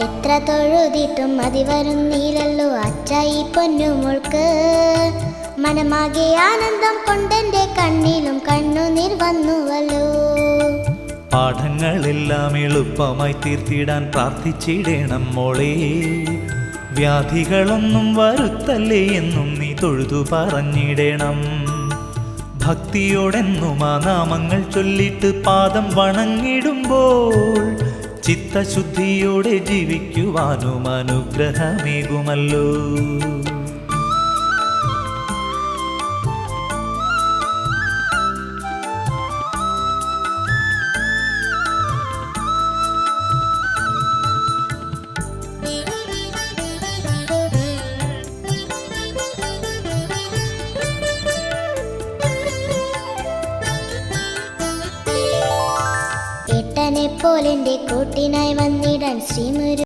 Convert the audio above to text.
എത്ര തൊഴുതിട്ടും മതി വരുന്നില്ലല്ലോ അച്ഛ ഈ പൊന്നുമോൾക്ക്. മനമാകെ ആനന്ദം കൊണ്ടെന്റെ കണ്ണിലും കണ്ണുനീർ വന്നുവല്ലോ. പാഠങ്ങളെല്ലാം എളുപ്പമായി തീർത്തിടാൻ പ്രാർത്ഥിച്ചിടേണം മോളെ. വ്യാധികളൊന്നും വരുത്തല്ലേ എന്നും നീ തൊഴുതു പറഞ്ഞിടണം. ഭക്തിയോടെന്നും ആ നാമങ്ങൾ ചൊല്ലിട്ട് പാദം വണങ്ങിടുമ്പോൾ ചിത്തശുദ്ധിയോടെ ജീവിക്കുവാനും അനുഗ്രഹമേകുമല്ലോ. ഏട്ടനെ പോലെന്റെ കൂട്ടിനായി വന്നിടാൻ ശ്രീമുരു